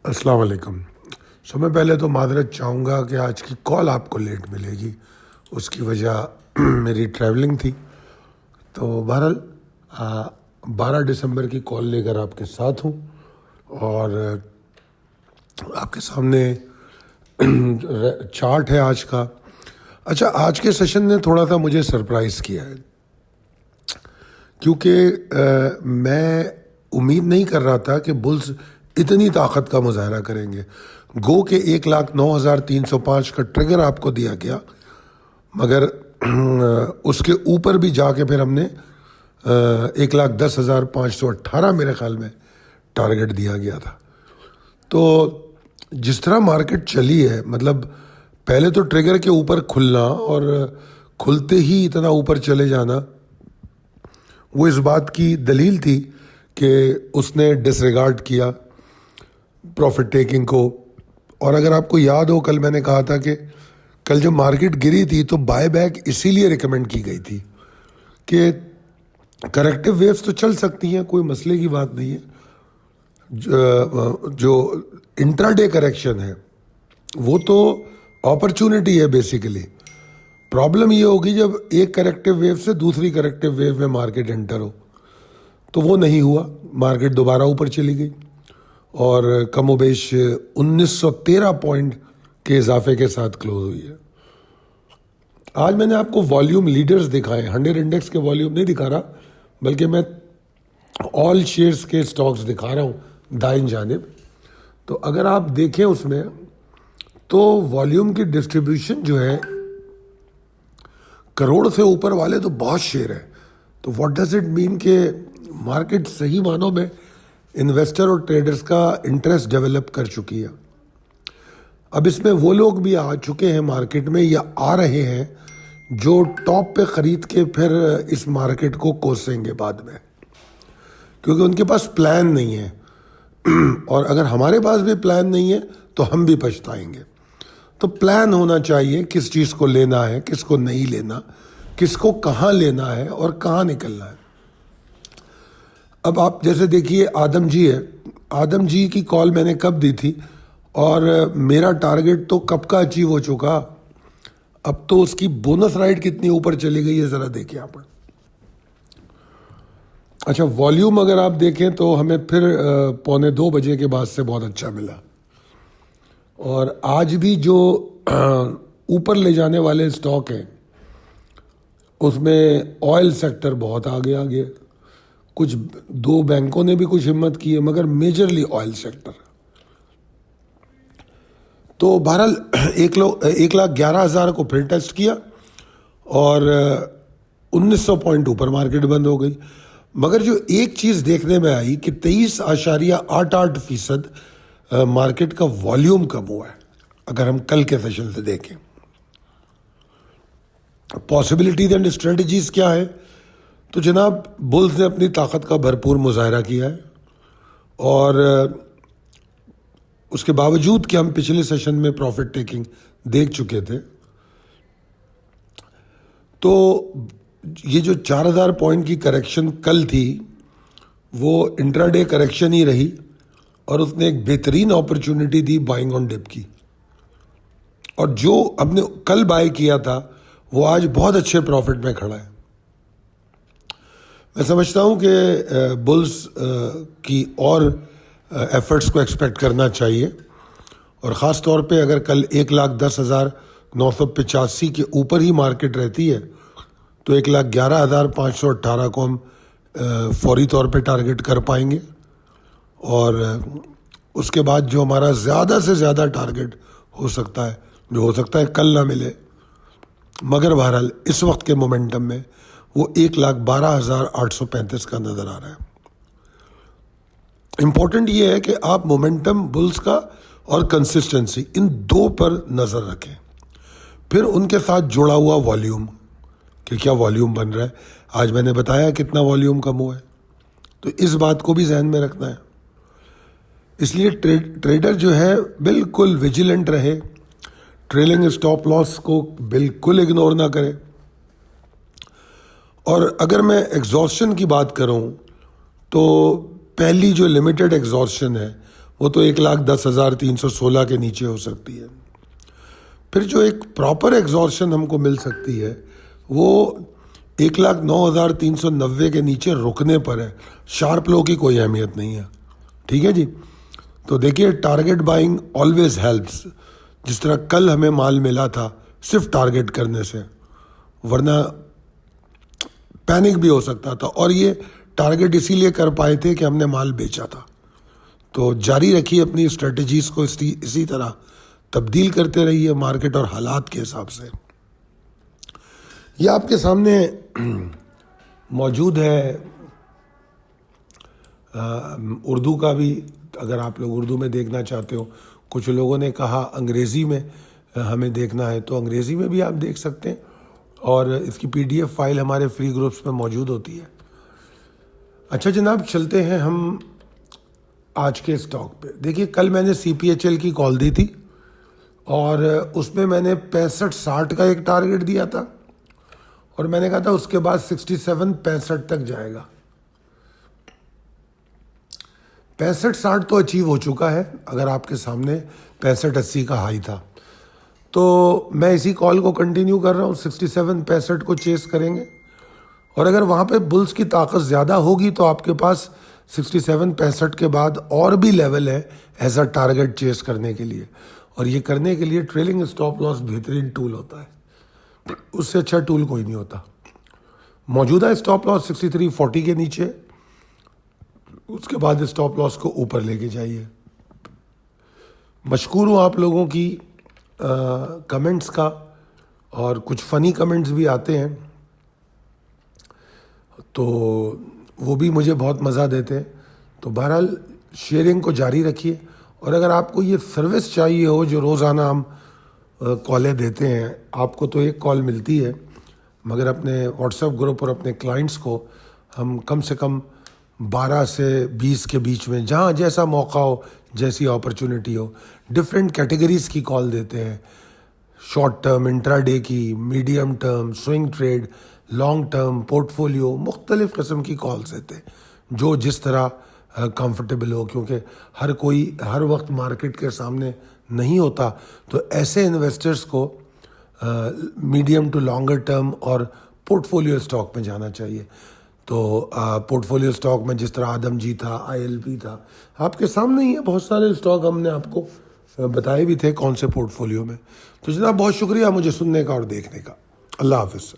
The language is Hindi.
अस्सलाम वालेकुम। मैं पहले तो माज़रत चाहूँगा कि आज की कॉल आपको लेट मिलेगी। उसकी वजह मेरी ट्रैवलिंग थी। तो बहरहाल 12 दिसंबर की कॉल लेकर आपके साथ हूँ और आपके सामने चार्ट है आज का। अच्छा, आज के सेशन ने थोड़ा सा मुझे सरप्राइज़ किया है क्योंकि मैं उम्मीद नहीं कर रहा था कि बुल्स इतनी ताकत का मुजाहरा करेंगे। गो के 1,09,305 का ट्रिगर आपको दिया गया, मगर उसके ऊपर भी जाके फिर हमने 1,10,518 मेरे ख्याल में टारगेट दिया गया था। तो जिस तरह मार्केट चली है, मतलब पहले तो ट्रिगर के ऊपर खुलना और खुलते ही इतना ऊपर चले जाना, वो इस बात की दलील थी कि उसने डिसरिगार्ड किया प्रॉफिट टेकिंग को। और अगर आपको याद हो, कल मैंने कहा था कि कल जब मार्केट गिरी थी तो बाय बैक इसीलिए रिकमेंड की गई थी कि करेक्टिव वेव्स तो चल सकती हैं, कोई मसले की बात नहीं है। जो इंट्राडे करेक्शन है वो तो अपॉर्चुनिटी है बेसिकली। प्रॉब्लम ये होगी जब एक करेक्टिव वेव से दूसरी करेक्टिव वेव में मार्केट एंटर हो, तो वो नहीं हुआ। मार्केट दोबारा ऊपर चली गई और कमोबेश 1913 पॉइंट के इजाफे के साथ क्लोज हुई है। आज मैंने आपको वॉल्यूम लीडर्स दिखाए, 100 इंडेक्स के वॉल्यूम नहीं दिखा रहा, बल्कि मैं ऑल शेयर्स के स्टॉक्स दिखा रहा हूँ दाईं जानिब। तो अगर आप देखें उसमें, तो वॉल्यूम की डिस्ट्रीब्यूशन जो है, करोड़ से ऊपर वाले तो बहुत शेयर है। तो व्हाट डज इट मीन कि मार्केट सही मानों में इन्वेस्टर और ट्रेडर्स का इंटरेस्ट डेवलप कर चुकी है। अब इसमें वो लोग भी आ चुके हैं मार्केट में या आ रहे हैं जो टॉप पे खरीद के फिर इस मार्केट को कोसेंगे बाद में, क्योंकि उनके पास प्लान नहीं है। और अगर हमारे पास भी प्लान नहीं है तो हम भी पछताएंगे। तो प्लान होना चाहिए, किस चीज़ को लेना है, किसको नहीं लेना, किसको कहाँ लेना है और कहाँ निकलना है। अब आप जैसे देखिए, आदम जी है, आदम जी की कॉल मैंने कब दी थी और मेरा टारगेट तो कब का अचीव हो चुका। अब तो उसकी बोनस राइड कितनी ऊपर चली गई है, ज़रा देखिए आप। अच्छा, वॉल्यूम अगर आप देखें तो हमें फिर 1:45 के बाद से बहुत अच्छा मिला। और आज भी जो ऊपर ले जाने वाले स्टॉक हैं उसमें ऑयल सेक्टर बहुत आगे आगे। कुछ दो बैंकों ने भी कुछ हिम्मत की है, मगर मेजरली ऑयल सेक्टर। तो बहरहाल 1,11,000 को फिर टेस्ट किया और 1900 पॉइंट ऊपर मार्केट बंद हो गई। मगर जो एक चीज़ देखने में आई कि 23.88% मार्केट का वॉल्यूम कम हुआ है। अगर हम कल के सेशन से देखें, पॉसिबिलिटीज एंड स्ट्रेटजीज क्या है, तो जनाब बुल्स ने अपनी ताकत का भरपूर मुजाहरा किया है। और उसके बावजूद कि हम पिछले सेशन में प्रॉफिट टेकिंग देख चुके थे, तो ये जो 4,000 पॉइंट की करेक्शन कल थी वो इंट्राडे करेक्शन ही रही और उसने एक बेहतरीन अपॉर्चुनिटी दी बाइंग ऑन डिप की। और जो हमने कल बाय किया था वो आज बहुत अच्छे प्रॉफिट में खड़ा है। मैं समझता हूँ कि बुल्स की और एफर्ट्स को एक्सपेक्ट करना चाहिए। और ख़ास तौर पे अगर कल 1,10,985 के ऊपर ही मार्केट रहती है तो 1,11,518 को हम फौरी तौर पे टारगेट कर पाएंगे। और उसके बाद जो हमारा ज़्यादा से ज़्यादा टारगेट हो सकता है, जो हो सकता है कल ना मिले, मगर बहरहाल इस वक्त के मोमेंटम में वो 1,12,835 का नज़र आ रहा है। इम्पॉर्टेंट ये है कि आप मोमेंटम बुल्स का और कंसिस्टेंसी, इन दो पर नज़र रखें। फिर उनके साथ जुड़ा हुआ वॉल्यूम, कि क्या वॉल्यूम बन रहा है। आज मैंने बताया कितना वॉल्यूम कम हुआ है, तो इस बात को भी जहन में रखना है। इसलिए ट्रेडर जो है बिल्कुल विजिलेंट रहे, ट्रेलिंग स्टॉप लॉस को बिल्कुल इग्नोर ना करे। और अगर मैं एग्जॉस्शन की बात करूं तो पहली जो लिमिटेड एग्जॉस्शन है वो तो 1,10,316 के नीचे हो सकती है। फिर जो एक प्रॉपर एग्जॉर्शन हमको मिल सकती है वो 1,09,390 के नीचे रुकने पर है। शार्प लो की कोई अहमियत नहीं है, ठीक है जी। तो देखिए, टारगेट बाइंग ऑलवेज हेल्प्स। जिस तरह कल हमें माल मिला था सिर्फ टारगेट करने से, वरना पैनिक भी हो सकता था। और ये टारगेट इसीलिए कर पाए थे कि हमने माल बेचा था। तो जारी रखिए अपनी स्ट्रेटजीज को, इसी तरह तब्दील करते रहिए मार्केट और हालात के हिसाब से। ये आपके सामने मौजूद है उर्दू का भी, अगर आप लोग उर्दू में देखना चाहते हो। कुछ लोगों ने कहा अंग्रेज़ी में हमें देखना है, तो अंग्रेज़ी में भी आप देख सकते हैं, और इसकी PDF फाइल हमारे फ्री ग्रुप्स में मौजूद होती है। अच्छा जनाब, चलते हैं हम आज के स्टॉक पे। देखिए, कल मैंने CPHL की कॉल दी थी और उसमें मैंने 65-60 का एक टारगेट दिया था, और मैंने कहा था उसके बाद 67-65 तक जाएगा। 65-60 तो अचीव हो चुका है, अगर आपके सामने 65-80 का हाई था। तो मैं इसी कॉल को कंटिन्यू कर रहा हूँ, 67-65 को चेस करेंगे। और अगर वहाँ पे बुल्स की ताकत ज़्यादा होगी तो आपके पास 67-65 के बाद और भी लेवल है एज अ टारगेट चेस करने के लिए। और ये करने के लिए ट्रेलिंग स्टॉप लॉस बेहतरीन टूल होता है, उससे अच्छा टूल कोई नहीं होता। मौजूदा स्टॉप लॉस 63.40 के नीचे, उसके बाद स्टॉप लॉस को ऊपर लेके जाइए। मशकूर हूँ आप लोगों की कमेंट्स का, और कुछ फ़नी कमेंट्स भी आते हैं तो वो भी मुझे बहुत मज़ा देते हैं। तो बहरहाल शेयरिंग को जारी रखिए। और अगर आपको ये सर्विस चाहिए हो जो रोज़ाना हम कॉलें देते हैं, आपको तो एक कॉल मिलती है, मगर अपने व्हाट्सएप ग्रुप और अपने क्लाइंट्स को हम कम से कम 12 से 20 के बीच में, जहाँ जैसा मौका हो, जैसी अपॉर्चुनिटी हो, डिफरेंट कैटेगरीज़ की कॉल देते हैं। शॉर्ट टर्म, इंट्राडे की, medium term, swing trade, long term, portfolio, मुख्तलिफ़ किस्म की कॉल्स देते हैं, जो जिस तरह कंफर्टेबल हो, क्योंकि हर कोई हर वक्त मार्केट के सामने नहीं होता। तो ऐसे इन्वेस्टर्स को मीडियम टू लॉन्गर टर्म और पोर्टफोलियो स्टॉक में जाना चाहिए। तो पोर्टफोलियो स्टॉक में जिस तरह आदमजी था, ILP था, आपके सामने ही है। बहुत सारे स्टॉक हमने आपको बताए भी थे कौन से पोर्टफोलियो में। तो जनाब, बहुत शुक्रिया मुझे सुनने का और देखने का। अल्लाह हाफ़िज़।